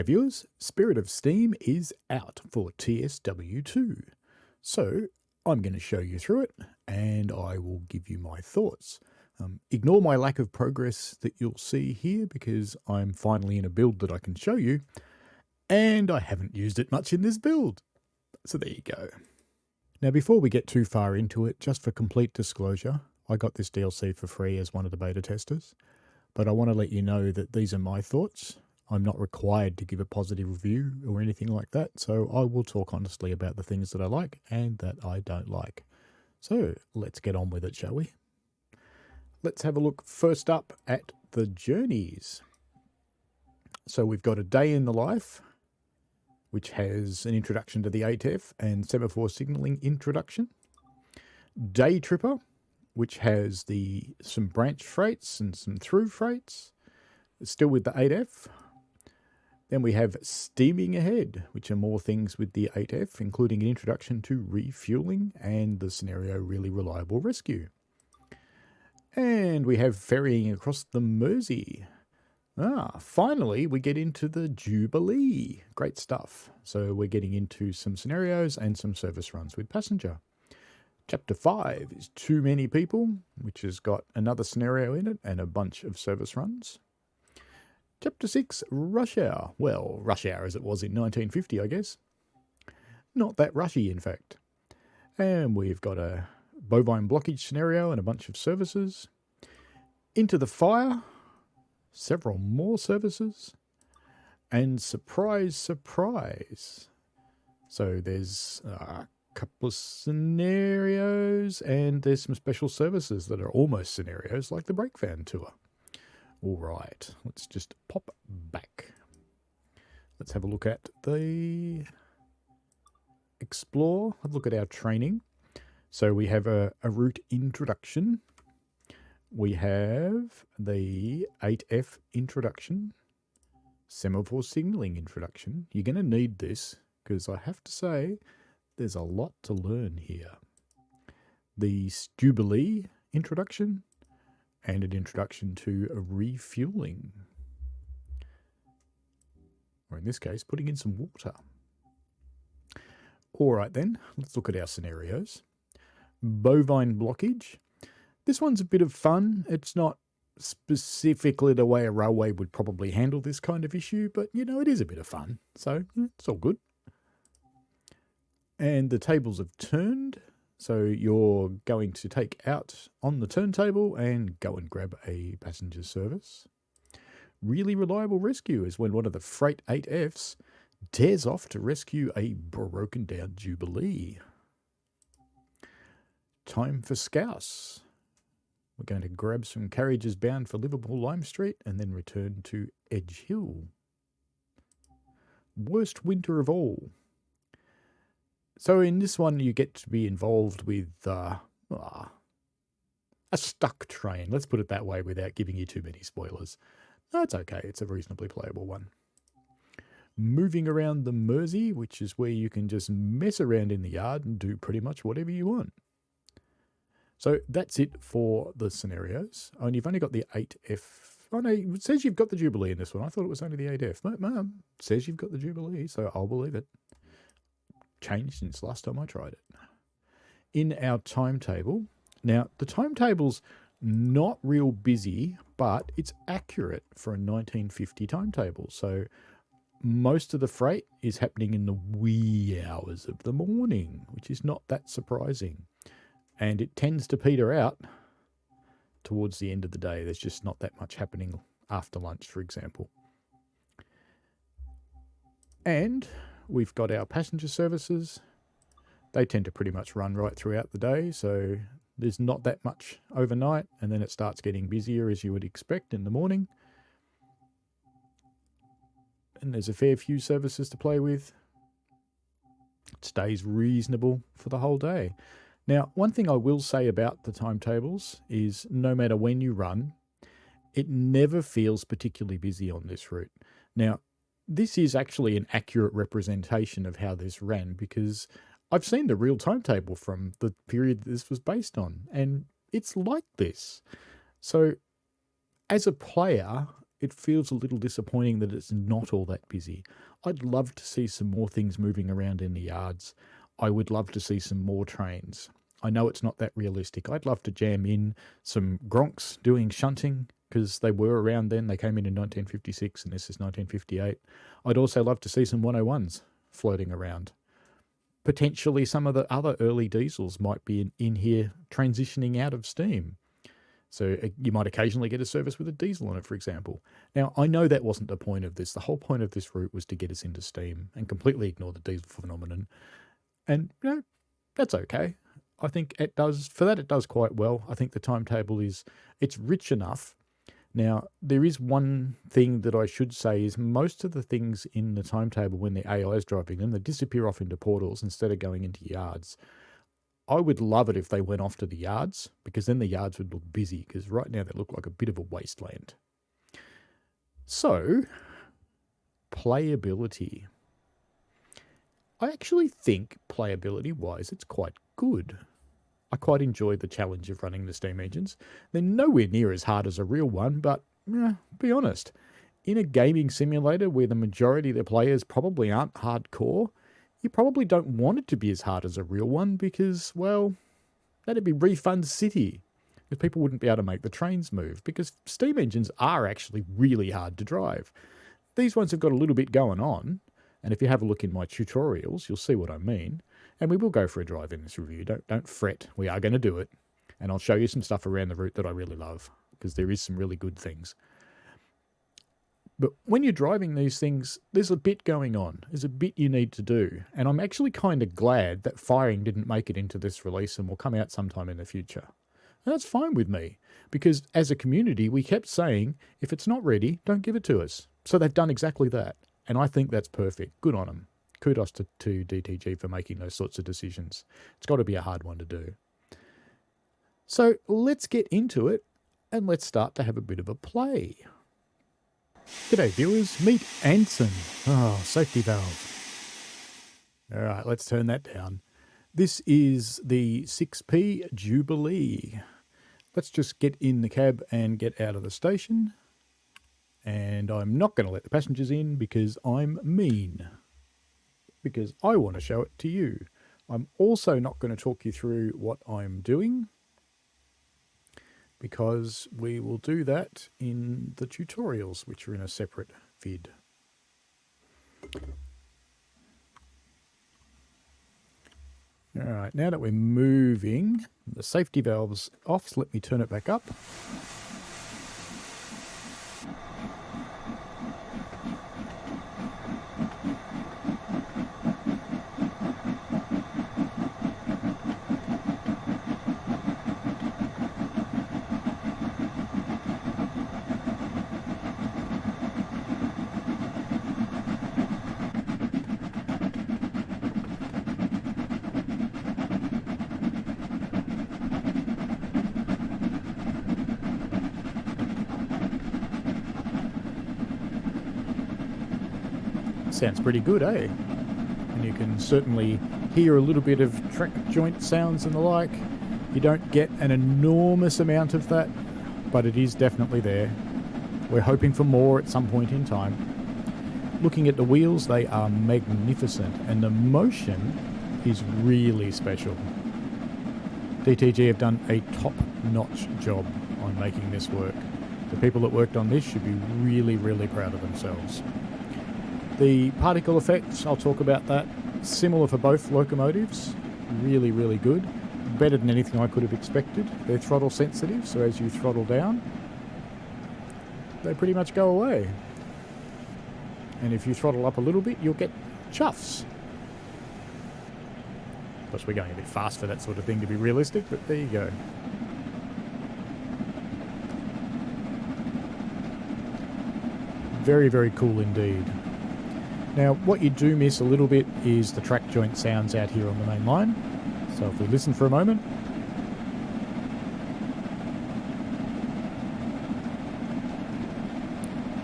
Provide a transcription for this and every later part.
G'day viewers, Spirit of Steam is out for TSW2. So I'm going to show you through it and I will give you my thoughts. Ignore my lack of progress that you'll see here because I'm finally in a build that I can show you and I haven't used it much in this build. So there you go. Now before we get too far into it, just for complete disclosure, I got this DLC for free as one of the beta testers, but I want to let you know that these are my thoughts. I'm not required to give a positive review or anything like that, so I will talk honestly about the things that I like and that I don't like. So let's get on with it, shall we? Let's have a look first up at the journeys. So we've got a day in the life, which has an introduction to the 8F and semaphore signaling introduction. Day Tripper, which has some branch freights and some through freights, still with the 8F. Then we have Steaming Ahead, which are more things with the 8F, including an introduction to refueling and the scenario Really Reliable Rescue. And we have Ferrying Across the Mersey. Finally, we get into the Jubilee. Great stuff. So we're getting into some scenarios and some service runs with passenger. Chapter 5 is Too Many People, which has got another scenario in it and a bunch of service runs. Chapter 6, Rush Hour. Well, rush hour as it was in 1950, I guess. Not that rushy, in fact. And we've got a bovine blockage scenario and a bunch of services. Into the Fire, several more services. And surprise, surprise. So there's a couple of scenarios and there's some special services that are almost scenarios, like the brake van tour. All right, let's just pop back. Let's have a look at the Explore. Have a look at our training. So we have a route introduction. We have the 8F introduction. Semaphore signaling introduction. You're going to need this because I have to say there's a lot to learn here. The Jubilee introduction. And an introduction to refueling. Or in this case, putting in some water. All right then, let's look at our scenarios. Bovine blockage. This one's a bit of fun. It's not specifically the way a railway would probably handle this kind of issue, but you know, it is a bit of fun. So it's all good. And the tables have turned. So you're going to take out on the turntable and go and grab a passenger service. Really Reliable Rescue is when one of the freight 8Fs tears off to rescue a broken down Jubilee. Time for Scouse. We're going to grab some carriages bound for Liverpool Lime Street and then return to Edge Hill. Worst winter of all. So in this one, you get to be involved with a stuck train. Let's put it that way without giving you too many spoilers. No, it's okay. It's a reasonably playable one. Moving around the Mersey, which is where you can just mess around in the yard and do pretty much whatever you want. So that's it for the scenarios. Oh, and you've only got the 8F. Oh no, it says you've got the Jubilee in this one. I thought it was only the 8F. Mum, it says you've got the Jubilee, so I'll believe it. Changed since last time I tried it. In our timetable, now the timetable's not real busy, but it's accurate for a 1950 timetable. So most of the freight is happening in the wee hours of the morning, which is not that surprising. And it tends to peter out towards the end of the day. There's just not that much happening after lunch, for example. And we've got our passenger services. They tend to pretty much run right throughout the day, so there's not that much overnight, and then it starts getting busier as you would expect in the morning. And there's a fair few services to play with. It stays reasonable for the whole day. Now, one thing I will say about the timetables is no matter when you run, it never feels particularly busy on this route. Now, this is actually an accurate representation of how this ran because I've seen the real timetable from the period that this was based on, and it's like this. So as a player, it feels a little disappointing that it's not all that busy. I'd love to see some more things moving around in the yards. I would love to see some more trains. I know it's not that realistic. I'd love to jam in some Gronks doing shunting, because they were around then. They came in 1956 and this is 1958. I'd also love to see some 101s floating around. Potentially some of the other early diesels might be in here transitioning out of steam. So you might occasionally get a service with a diesel on it, for example. Now, I know that wasn't the point of this. The whole point of this route was to get us into steam and completely ignore the diesel phenomenon. And, that's okay. I think it does quite well. I think the timetable it's rich enough. Now, there is one thing that I should say is most of the things in the timetable when the AI is driving them, they disappear off into portals instead of going into yards. I would love it if they went off to the yards, because then the yards would look busy, because right now they look like a bit of a wasteland. So, playability. I actually think playability-wise it's quite good. I quite enjoy the challenge of running the steam engines. They're nowhere near as hard as a real one, but be honest, in a gaming simulator where the majority of the players probably aren't hardcore, you probably don't want it to be as hard as a real one because, well, that'd be refund city. Because people wouldn't be able to make the trains move, because steam engines are actually really hard to drive. These ones have got a little bit going on, and if you have a look in my tutorials, you'll see what I mean. And we will go for a drive in this review. Don't fret. We are going to do it. And I'll show you some stuff around the route that I really love, because there is some really good things. But when you're driving these things, there's a bit going on. There's a bit you need to do. And I'm actually kind of glad that firing didn't make it into this release and will come out sometime in the future. And that's fine with me, because as a community, we kept saying, if it's not ready, don't give it to us. So they've done exactly that. And I think that's perfect. Good on them. Kudos to DTG for making those sorts of decisions. It's got to be a hard one to do. So let's get into it, and let's start to have a bit of a play. G'day viewers, meet Anson. Oh, safety valve. Alright, let's turn that down. This is the 6P Jubilee. Let's just get in the cab and get out of the station. And I'm not going to let the passengers in because I'm mean. Because I want to show it to you. I'm also not going to talk you through what I'm doing, because we will do that in the tutorials, which are in a separate vid. Alright, now that we're moving, the safety valve's off, so let me turn it back up. Sounds pretty good, eh? And you can certainly hear a little bit of track joint sounds and the like. You don't get an enormous amount of that, but it is definitely there. We're hoping for more at some point in time. Looking at the wheels, they are magnificent, and the motion is really special. DTG have done a top-notch job on making this work. The people that worked on this should be really, really proud of themselves. The particle effects, I'll talk about that. Similar for both locomotives. Really, really good. Better than anything I could have expected. They're throttle sensitive, so as you throttle down, they pretty much go away. And if you throttle up a little bit, you'll get chuffs. Of course, we're going a bit fast for that sort of thing to be realistic, but there you go. Very, very cool indeed. Now, what you do miss a little bit is the track joint sounds out here on the main line. So if we listen for a moment.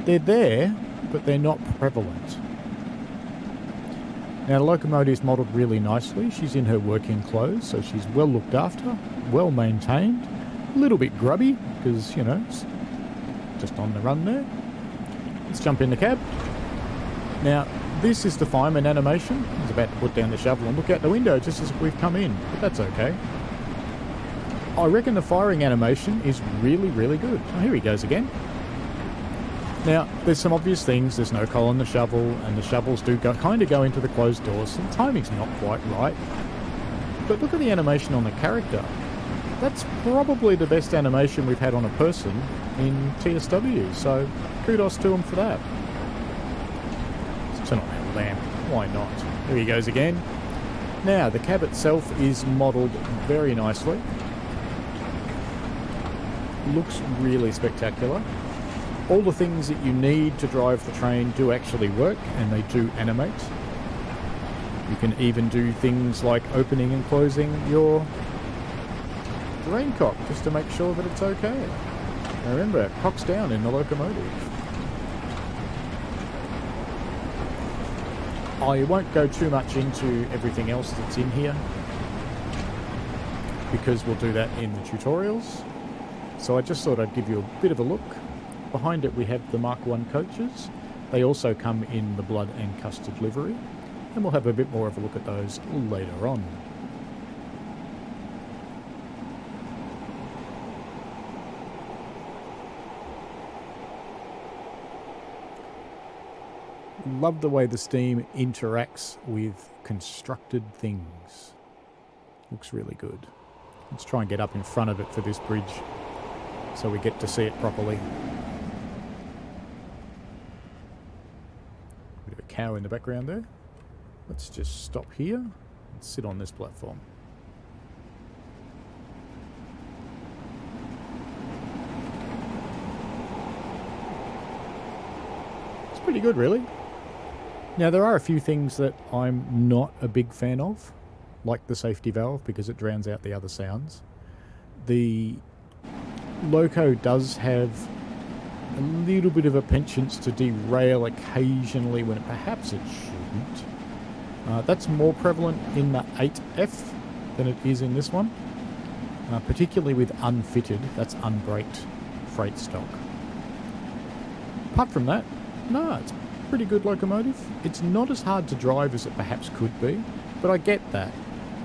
They're there, but they're not prevalent. Now, the locomotive's modelled really nicely. She's in her working clothes, so she's well looked after, well maintained. A little bit grubby, because, it's just on the run there. let's jump in the cab. Now, this is the fireman animation. He's about to put down the shovel and look out the window just as we've come in, but that's okay. I reckon the firing animation is really, really good. Oh, here he goes again. Now, there's some obvious things. There's no coal on the shovel, and the shovels do kind of go into the closed doors, so the timing's not quite right. But look at the animation on the character. That's probably the best animation we've had on a person in TSW, so kudos to him for that. Let's turn on that lamp. Why not? There he goes again. Now, the cab itself is modelled very nicely. Looks really spectacular. All the things that you need to drive the train do actually work, and they do animate. You can even do things like opening and closing your drain cock just to make sure that it's okay. Now remember, cock's down in the locomotive. I won't go too much into everything else that's in here because we'll do that in the tutorials. So I just thought I'd give you a bit of a look. Behind it we have the Mark I coaches. They also come in the blood and custard livery, and we'll have a bit more of a look at those later on. Love the way the steam interacts with constructed things. Looks really good. Let's try and get up in front of it for this bridge so we get to see it properly. Bit of a cow in the background there. Let's just stop here and sit on this platform. It's pretty good, really. Now, there are a few things that I'm not a big fan of, like the safety valve, because it drowns out the other sounds. The loco does have a little bit of a penchant to derail occasionally when perhaps it shouldn't. That's more prevalent in the 8F than it is in this one, particularly with unfitted, that's unbraked freight stock. Apart from that, no, it's a pretty good locomotive. It's not as hard to drive as it perhaps could be, but I get that.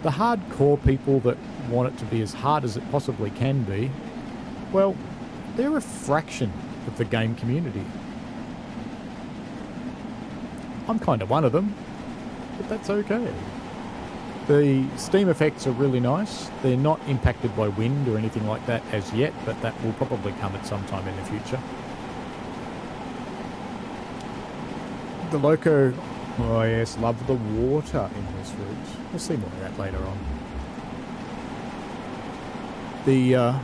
The hardcore people that want it to be as hard as it possibly can be, well, they're a fraction of the game community. I'm kind of one of them, but that's okay. The steam effects are really nice. They're not impacted by wind or anything like that as yet, but that will probably come at some time in the future. The loco, oh yes, love the water in this route. We'll see more of that later on. The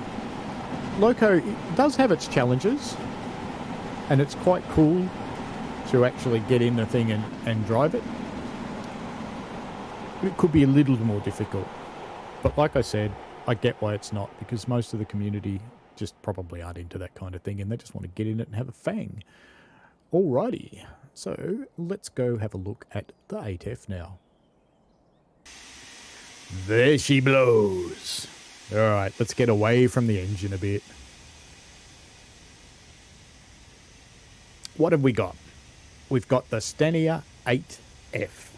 loco does have its challenges, and it's quite cool to actually get in the thing and drive it. It could be a little more difficult, but like I said, I get why it's not, because most of the community just probably aren't into that kind of thing, and they just want to get in it and have a fang. Alrighty, so let's go have a look at the 8F now. There she blows. Alright, let's get away from the engine a bit. What have we got? We've got the Stania 8F.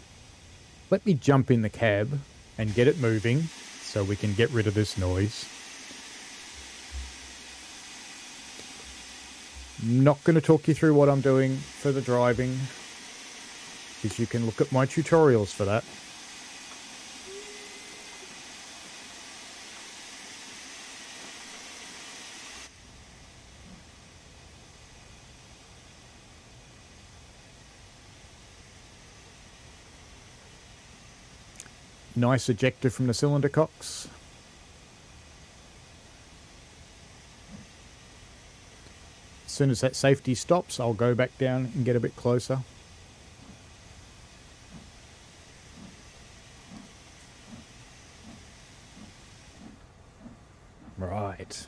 Let me jump in the cab and get it moving so we can get rid of this noise. I'm not going to talk you through what I'm doing for the driving, because you can look at my tutorials for that. Nice ejector from the cylinder cocks. As soon as that safety stops, I'll go back down and get a bit closer. Right.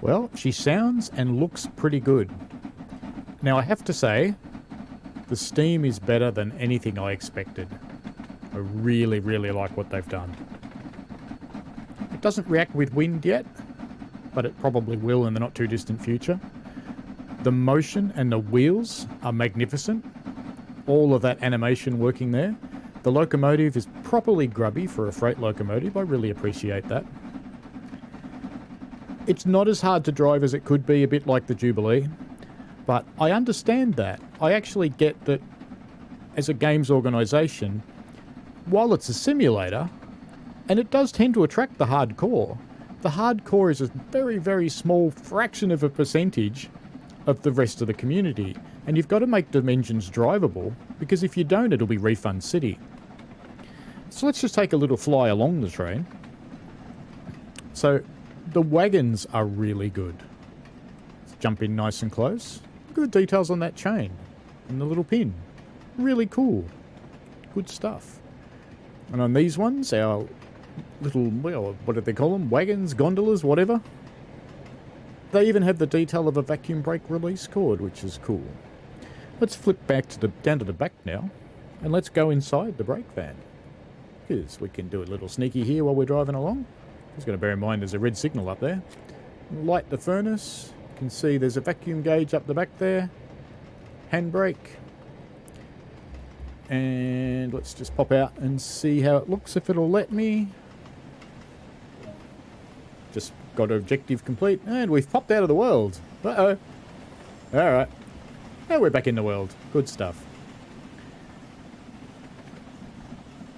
Well, she sounds and looks pretty good. Now, I have to say, the steam is better than anything I expected. I really, really like what they've done. It doesn't react with wind yet, but it probably will in the not too distant future. The motion and the wheels are magnificent. All of that animation working there. The locomotive is properly grubby for a freight locomotive. I really appreciate that. It's not as hard to drive as it could be, a bit like the Jubilee, but I understand that. I actually get that as a games organisation, while it's a simulator, and it does tend to attract the hardcore is a very, very small fraction of a percentage of the rest of the community. And you've got to make dimensions drivable, because if you don't, it'll be refund city. So let's just take a little fly along the train. So the wagons are really good. Let's jump in nice and close. Look at the details on that chain and the little pin. Really cool. Good stuff. And on these ones, our little, well, what do they call them? Wagons, gondolas, whatever. They even have the detail of a vacuum brake release cord, which is cool. Let's flip back to down to the back now, and let's go inside the brake van. Because we can do a little sneaky here while we're driving along. Just got to bear in mind there's a red signal up there. Light the furnace. You can see there's a vacuum gauge up the back there. Handbrake. And let's just pop out and see how it looks, if it'll let me. Just got objective complete, and we've popped out of the world. Uh-oh. Alright. Now we're back in the world. Good stuff.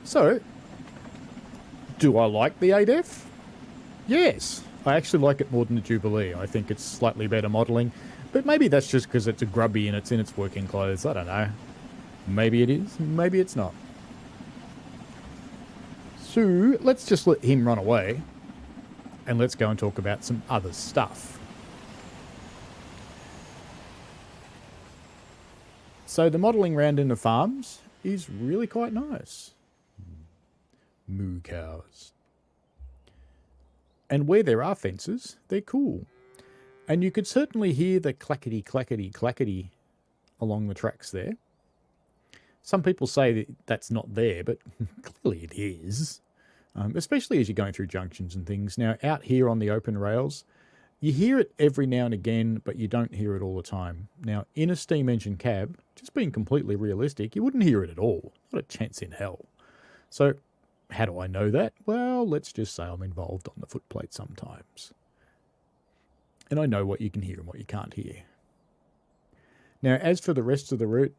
So, do I like the 8F? Yes. I actually like it more than the Jubilee. I think it's slightly better modelling. But maybe that's just because it's a grubby and it's in its working clothes. I don't know. Maybe it is. Maybe it's not. So, let's just let him run away. And let's go and talk about some other stuff. So the modelling round in the farms is really quite nice. Moo cows. And where there are fences, they're cool. And you could certainly hear the clackety, clackety, clackety along the tracks there. Some people say that that's not there, but clearly it is. Especially as you're going through junctions and things. Now, out here on the open rails, you hear it every now and again, but you don't hear it all the time. Now, in a steam engine cab, just being completely realistic, you wouldn't hear it at all. Not a chance in hell. So, how do I know that? Well, let's just say I'm involved on the footplate sometimes. And I know what you can hear and what you can't hear. Now, as for the rest of the route,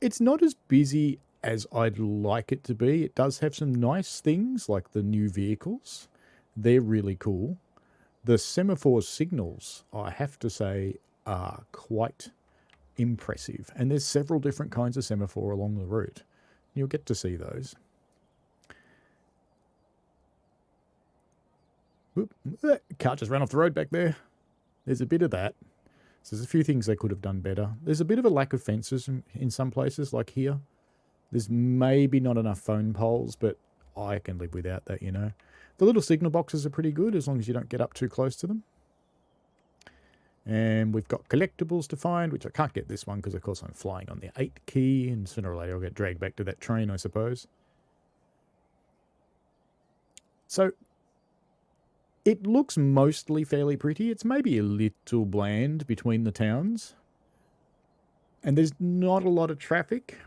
it's not as busy as I'd like it to be. It does have some nice things, like the new vehicles. They're really cool. The Semaphore Signals, I have to say, are quite impressive. And there's several different kinds of semaphore along the route. You'll get to see those. Oop, car just ran off the road back there. There's a bit of that. So there's a few things they could have done better. There's a bit of a lack of fences in some places, like here. There's maybe not enough phone poles, but I can live without that, you know. The little signal boxes are pretty good as long as you don't get up too close to them. And we've got collectibles to find, which I can't get this one because, of course, I'm flying on the 8 key, and sooner or later I'll get dragged back to that train, I suppose. So, it looks mostly fairly pretty. It's maybe a little bland between the towns. And there's not a lot of traffic,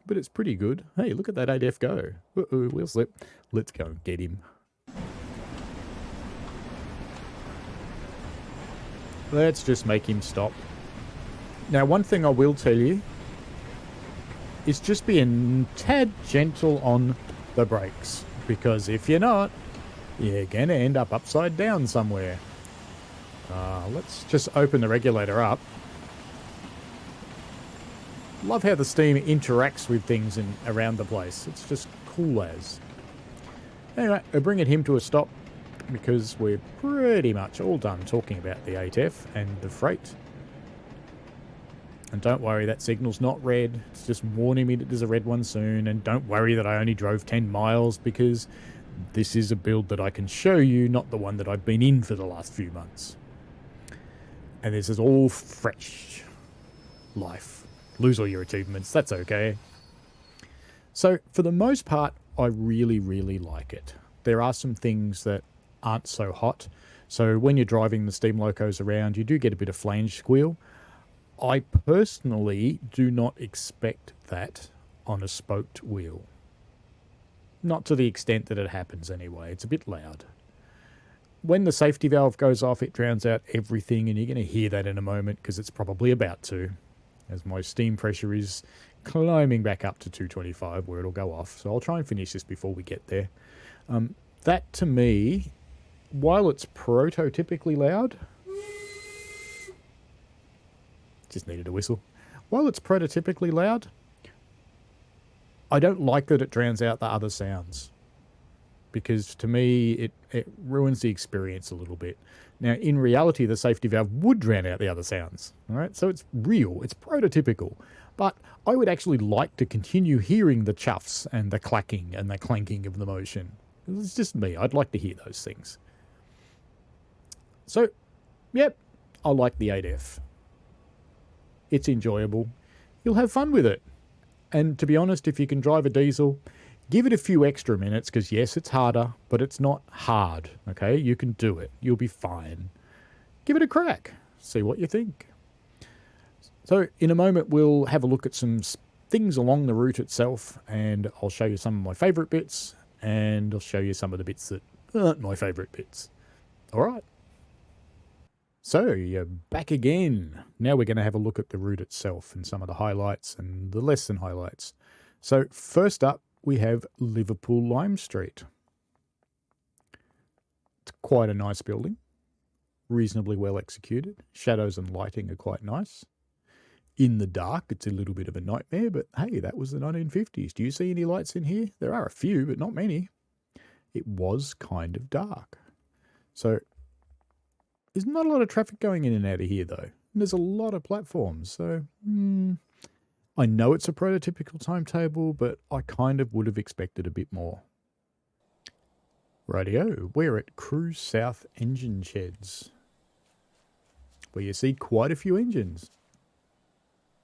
but it's pretty good. Hey, look at that 8F go. Uh-oh, wheel slip. Let's go and get him. Let's just make him stop. Now, one thing I will tell you is just be a tad gentle on the brakes. Because if you're not, you're going to end up upside down somewhere. Let's just open the regulator up. Love how the steam interacts with things around the place. It's just cool as. Anyway, we're bringing him to a stop because we're pretty much all done talking about the 8F and the freight. And don't worry, that signal's not red. It's just warning me that there's a red one soon. And don't worry that I only drove 10 miles because this is a build that I can show you, not the one that I've been in for the last few months. And this is all fresh life. Lose all your achievements, that's okay. So for the most part, I really, really like it. There are some things that aren't so hot. So when you're driving the steam locos around, you do get a bit of flange squeal. I personally do not expect that on a spoked wheel. Not to the extent that it happens anyway. It's a bit loud. When the safety valve goes off, it drowns out everything, and you're going to hear that in a moment because it's probably about to, as my steam pressure is climbing back up to 225 where it'll go off. So I'll try and finish this before we get there. That to me, while it's prototypically loud, just needed a whistle. While it's prototypically loud, I don't like that it drowns out the other sounds, because to me it ruins the experience a little bit. Now, in reality, the safety valve would drown out the other sounds. All right, so it's real, it's prototypical, but I would actually like to continue hearing the chuffs and the clacking and the clanking of the motion. It's just me. I'd like to hear those things. So, yep, I like the 8F. It's enjoyable. You'll have fun with it. And to be honest, if you can drive a diesel, give it a few extra minutes, because yes, it's harder, but it's not hard, okay? You can do it. You'll be fine. Give it a crack. See what you think. So in a moment, we'll have a look at some things along the route itself, and I'll show you some of my favourite bits, and I'll show you some of the bits that aren't my favourite bits. All right. So you're back again. Now we're going to have a look at the route itself and some of the highlights and the less than highlights. So first up, we have Liverpool Lime Street. It's quite a nice building, reasonably well executed. Shadows and lighting are quite nice. In the dark, it's a little bit of a nightmare, but hey, that was the 1950s. Do you see any lights in here? There are a few, but not many. It was kind of dark. So there's not a lot of traffic going in and out of here, though. And there's a lot of platforms, so I know it's a prototypical timetable, but I kind of would have expected a bit more. Rightio, we're at Cruise South Engine Sheds, where you see quite a few engines.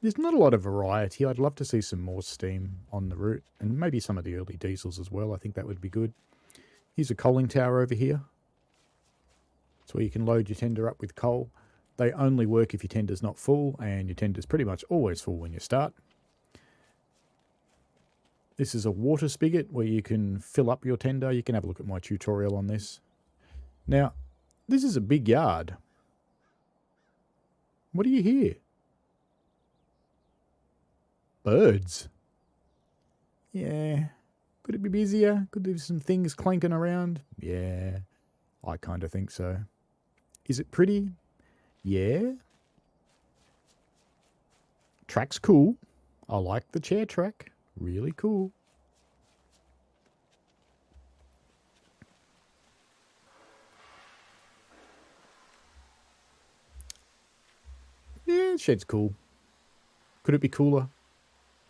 There's not a lot of variety. I'd love to see some more steam on the route, and maybe some of the early diesels as well. I think that would be good. Here's a coaling tower over here. It's where you can load your tender up with coal. They only work if your tender's not full, and your tender's pretty much always full when you start. This is a water spigot where you can fill up your tender. You can have a look at my tutorial on this. Now, this is a big yard. What do you hear? Birds. Yeah. Could it be busier? Could there be some things clanking around? Yeah, I kind of think so. Is it pretty? Yeah. Track's cool. I like the chair track. Really cool. Yeah, shed's cool. Could it be cooler?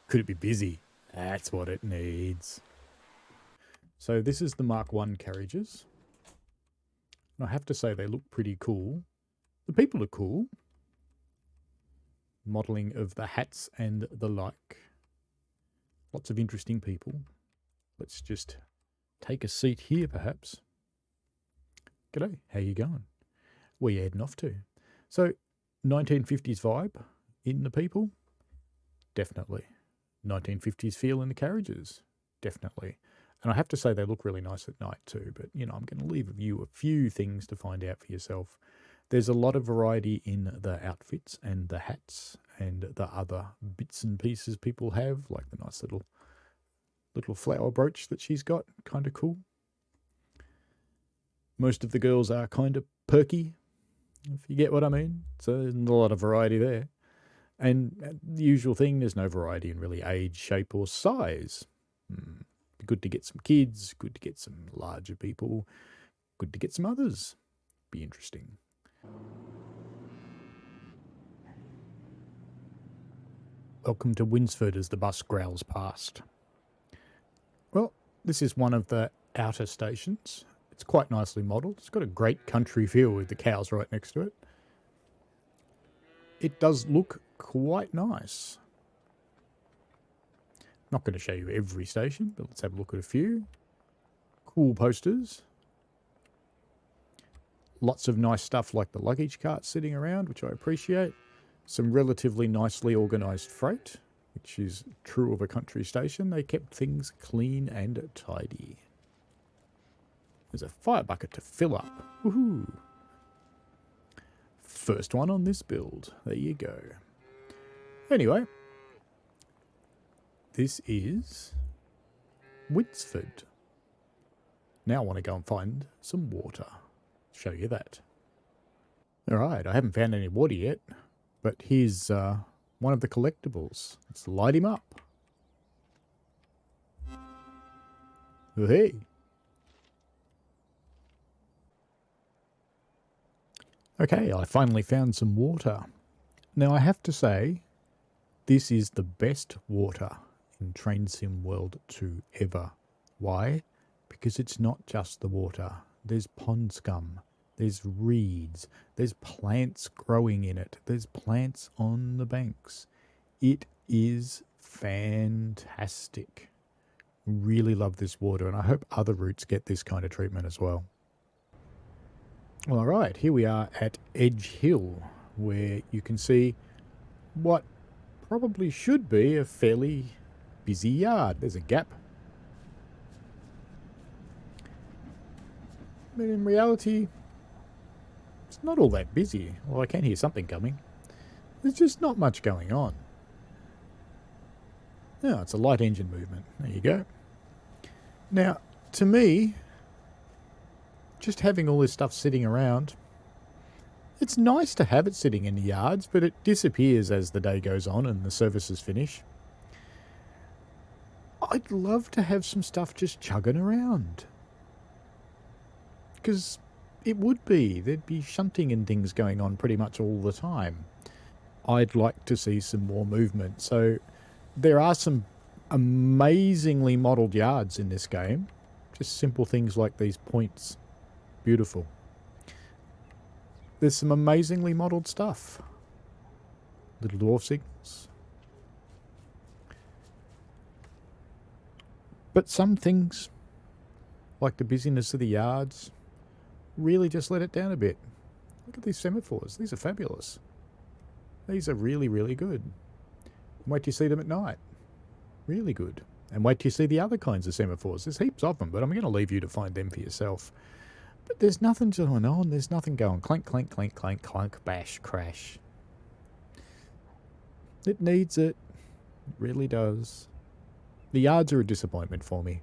Could it be busy? That's what it needs. So this is the Mark One carriages. And I have to say they look pretty cool. The people are cool. Modelling of the hats and the like. Lots of interesting people. Let's just take a seat here, perhaps. G'day, how you going? Where you heading off to? So, 1950s vibe in the people? Definitely. 1950s feel in the carriages? Definitely. And I have to say they look really nice at night too, but, you know, I'm going to leave you a few things to find out for yourself. There's a lot of variety in the outfits and the hats and the other bits and pieces people have, like the nice little flower brooch that she's got, kind of cool. Most of the girls are kind of perky, if you get what I mean. So there's a lot of variety there. And the usual thing, there's no variety in really age, shape or size. Good to get some kids, good to get some larger people, good to get some others. Be interesting. Welcome to Winsford as the bus growls past. Well, this is one of the outer stations. It's quite nicely modelled. It's got a great country feel with the cows right next to it. it does look quite nice. Not going to show you every station, but let's have a look at a few. Cool posters. Lots of nice stuff like the luggage cart sitting around, which I appreciate. Some relatively nicely organised freight, which is true of a country station. They kept things clean and tidy. There's a fire bucket to fill up. Woohoo! First one on this build. There you go. Anyway, this is Winsford. Now I want to go and find some water. Show you that. Alright, I haven't found any water yet, but here's one of the collectibles. Let's light him up. Oh, hey. Okay, I finally found some water. Now I have to say, this is the best water in Train Sim World 2 ever. Why? Because it's not just the water. There's pond scum, there's reeds, there's plants growing in it, there's plants on the banks. It is fantastic. Really love this water, and I hope other routes get this kind of treatment as well. Alright, here we are at Edge Hill, where you can see what probably should be a fairly busy yard. There's a gap. But in reality, it's not all that busy. Well, I can hear something coming. There's just not much going on. No, it's a light engine movement. There you go. Now, to me, just having all this stuff sitting around, it's nice to have it sitting in the yards, but it disappears as the day goes on and the services finish. I'd love to have some stuff just chugging around. Because it would be. There'd be shunting and things going on pretty much all the time. I'd like to see some more movement. So there are some amazingly modelled yards in this game. Just simple things like these points. Beautiful. There's some amazingly modelled stuff. Little dwarf signals. But some things, like the busyness of the yards, really just let it down a bit. Look at these semaphores. These are fabulous. These are really, really good. Wait till you see them at night. Really good. And wait till you see the other kinds of semaphores. There's heaps of them, but I'm going to leave you to find them for yourself. But there's nothing going on. There's nothing going. Clank, clank, clank, clank, clunk, bash, crash. It needs it. It really does. The yards are a disappointment for me.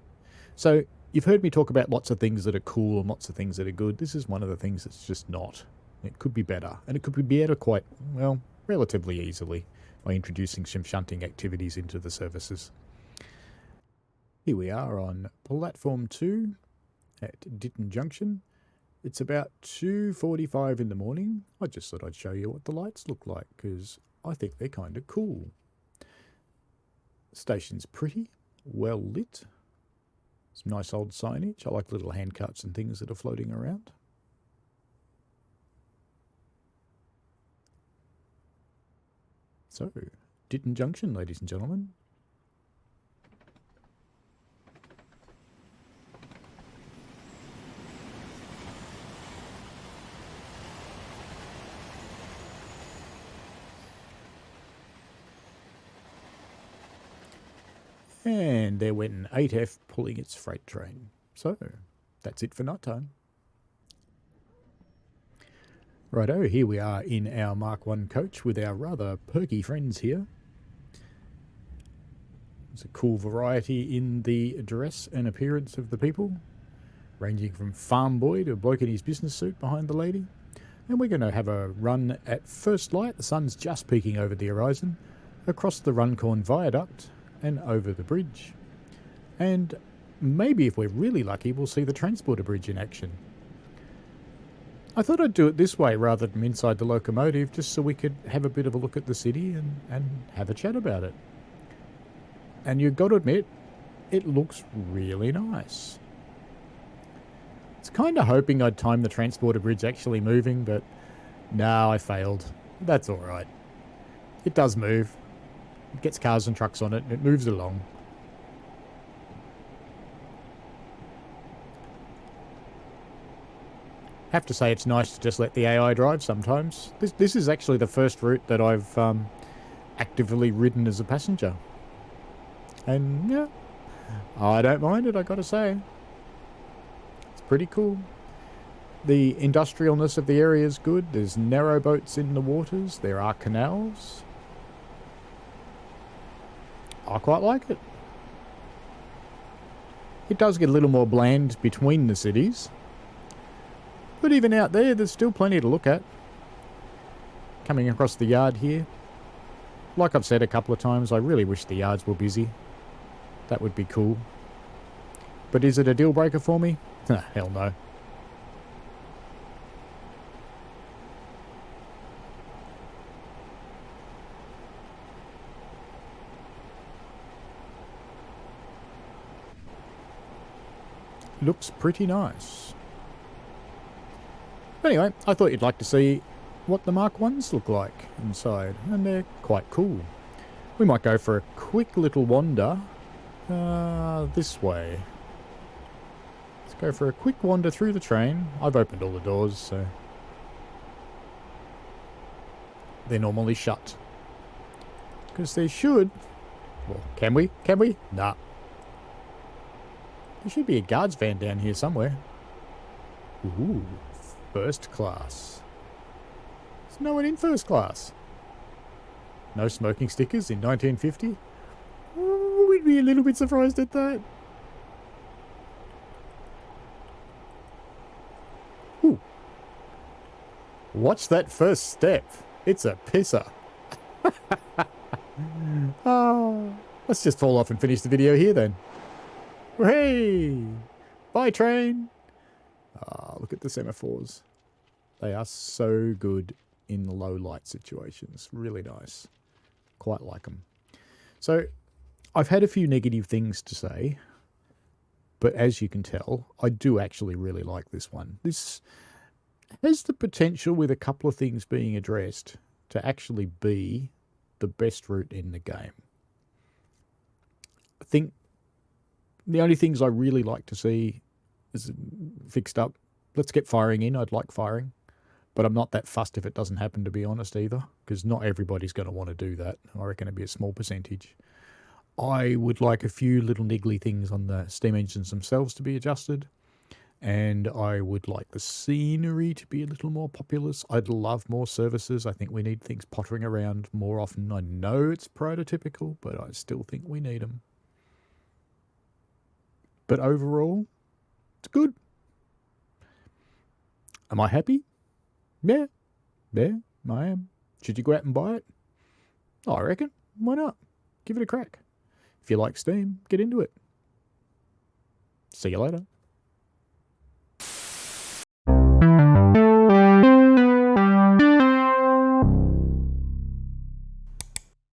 So, you've heard me talk about lots of things that are cool and lots of things that are good. This is one of the things that's just not. It could be better. And it could be better quite, well, relatively easily by introducing some shunting activities into the services. Here we are on Platform 2 at Ditton Junction. It's about 2:45 in the morning. I just thought I'd show you what the lights look like because I think they're kind of cool. The station's pretty, well lit. Some nice old signage. I like little handcarts and things that are floating around. So, Ditton Junction, ladies and gentlemen. And there went an 8F pulling its freight train. So, that's it for night time. Righto, here we are in our Mark 1 coach with our rather perky friends here. There's a cool variety in the dress and appearance of the people, ranging from farm boy to a bloke in his business suit behind the lady. And we're going to have a run at first light. The sun's just peeking over the horizon, across the Runcorn Viaduct and over the bridge. And maybe if we're really lucky, we'll see the Transporter Bridge in action. I thought I'd do it this way rather than inside the locomotive, just so we could have a bit of a look at the city and have a chat about it. And you've got to admit, it looks really nice. It's kind of hoping I'd time the Transporter Bridge actually moving, but no, I failed. That's alright. It does move. It gets cars and trucks on it, and it moves along. Have to say it's nice to just let the AI drive sometimes. This is actually the first route that I've actively ridden as a passenger. And yeah, I don't mind it, I gotta say. It's pretty cool. The industrialness of the area is good. There's narrow boats in the waters. There are canals. I quite like it. It does get a little more bland between the cities. But even out there, there's still plenty to look at. Coming across the yard here. Like I've said a couple of times, I really wish the yards were busy. That would be cool. But is it a deal breaker for me? Hell no. Looks pretty nice. Anyway, I thought you'd like to see what the Mark 1s look like inside, and they're quite cool. We might go for a quick little wander this way. Let's go for a quick wander through the train. I've opened all the doors, so they're normally shut. Because they should... Well, can we? Can we? Nah. There should be a guards van down here somewhere. Ooh, first class. There's no one in first class. No smoking stickers in 1950? Ooh, we'd be a little bit surprised at that. Ooh. Watch that first step. It's a pisser. Oh, let's just fall off and finish the video here then. Hey! Bye, train! Ah, look at the semaphores. They are so good in low light situations. Really nice. Quite like them. So, I've had a few negative things to say, but as you can tell, I do actually really like this one. This has the potential, with a couple of things being addressed, to actually be the best route in the game. I think the only things I really like to see is fixed up. Let's get firing in. I'd like firing. But I'm not that fussed if it doesn't happen, to be honest, either. Because not everybody's going to want to do that. I reckon it'd be a small percentage. I would like a few little niggly things on the steam engines themselves to be adjusted. And I would like the scenery to be a little more populous. I'd love more services. I think we need things pottering around more often. I know it's prototypical, but I still think we need them. But overall, it's good. Am I happy? Yeah. Yeah, I am. Should you go out and buy it? I reckon. Why not? Give it a crack. If you like Steam, get into it. See you later.